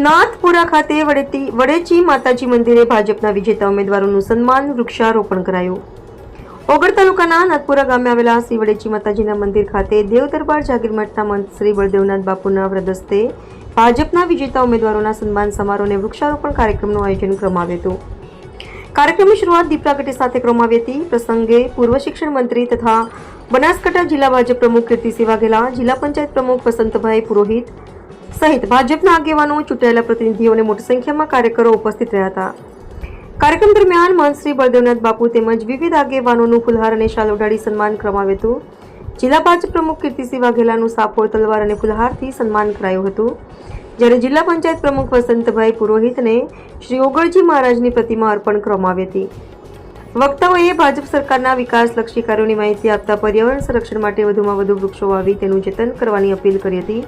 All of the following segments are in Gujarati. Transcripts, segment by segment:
નાથપુરા ખાતે વડેચી માતાજી મંદિરે ભાજપના વિજેતા ઉમેદવારોનું સન્માન વૃક્ષારોપણ કરાયું. ઓગળ તાલુકાના નાથપુરા ગામે આવેલા શ્રી વડેચી માતાજીના મંદિર ખાતે દેવ દરબાર જાગીર મઠના મંત શ્રી બળદેવનાથ બાપુના વ્રદસ્તે ભાજપના વિજેતા ઉમેદવારોના સન્માન સમારોહને વૃક્ષારોપણ કાર્યક્રમનું આયોજન કરવામાં આવ્યું હતું. કાર્યક્રમની શરૂઆત દીપ પ્રાગટ્ય સાથે કરવામાં આવી હતી. પ્રસંગે પૂર્વ શિક્ષણ મંત્રી તથા બનાસકાંઠા જિલ્લા ભાજપ પ્રમુખ કીર્તિસિંહ વાઘેલા, જિલ્લા પંચાયત પ્રમુખ વસંતભાઈ પુરોહિત સહિત ભાજપના આગેવાનો, ચૂંટાયેલા પ્રતિનિધિઓ અને મોટી સંખ્યામાં કાર્યકરો ઉપસ્થિત રહ્યા હતા. કાર્યક્રમ દરમિયાન મંત શ્રી બળદેવનાથ બાપુ તેમજ વિવિધ આગેવાનોનું ફુલહાર અને શાલ ઓઢાડી સન્માન કરવામાં આવ્યું હતું. જિલ્લા ભાજપ પ્રમુખ કીર્તિસિંહ વાઘેલાનું સાફોર, તલવાર અને ફુલહારથી સન્માન કરાયું હતું. જ્યારે જિલ્લા પંચાયત પ્રમુખ વસંતભાઈ પુરોહિતને શ્રી ઓગળજી મહારાજની પ્રતિમા અર્પણ કરવામાં આવી હતી. વક્તાઓએ ભાજપ સરકારના વિકાસલક્ષી કાર્યોની માહિતી આપતા પર્યાવરણ સંરક્ષણ માટે વધુમાં વધુ વૃક્ષો વાવી તેનું જતન કરવાની અપીલ કરી હતી.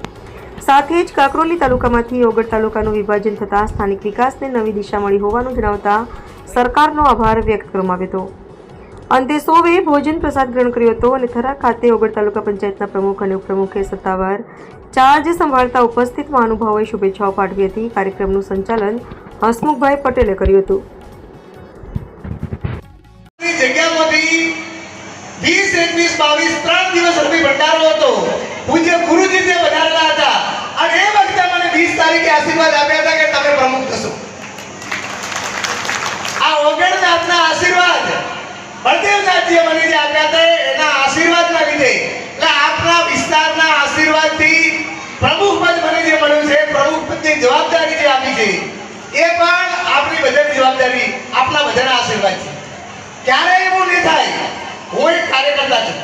સાથે જ કાકરોલી તાલુકામાંથી ઓગળ તાલુકાનું વિભાજન થતાં સ્થાનિક વિકાસને નવી દિશા મળી હોવાનું જણાવતા સરકારનો આભાર વ્યક્ત કરવામાં આવ્યો હતો. અંતે સૌએ ભોજન પ્રસાદ ગ્રહણ કર્યો હતો અને થરા ખાતે ઓગળ તાલુકા પંચાયતના પ્રમુખ અને ઉપપ્રમુખે સત્તાવાર ચાર્જ સંભાળતા ઉપસ્થિત મહાનુભાવોએ શુભેચ્છાઓ પાઠવી હતી. કાર્યક્રમનું સંચાલન હસમુખભાઈ પટેલે કર્યું હતું. જગ્યામાંથી 20, 21, 22 3 દિવસ રવિ ભંડારો હતો. પૂજ્ય ગુરુજી તે બનાવેલા હતા અને એ વખતે મને 20 તારીખે આશીર્વાદ આપ્યા હતા કે તમે પ્રમુખ થશો. આ ઓગણનાથના આશીર્વાદ બળદેવનાથજીએ મને જે આપ્યા હતા એના આશીર્વાદના લીધે એટલે આપના વિસ્તારના આશીર્વાદથી પ્રમુખ પદ મને જે મળ્યું છે, પ્રમુખ પદની જવાબદારી જે આપી છે એ પણ આપણી બધાની જવાબદારી, આપના બધાના આશીર્વાદ છે. ક્યારેય એવું નહીં થાય, હું એક કાર્યકર્તા છું,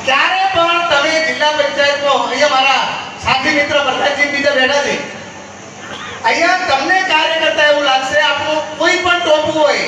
ક્યારે પણ તમે જિલ્લા પંચાયતમાં અહીંયા મારા સાથી મિત્ર પ્રધાનજી બીજા બેઠા છે, અહીંયા તમને કાર્યકર્તા એવું લાગશે આપણું કોઈ પણ ટોપું હોય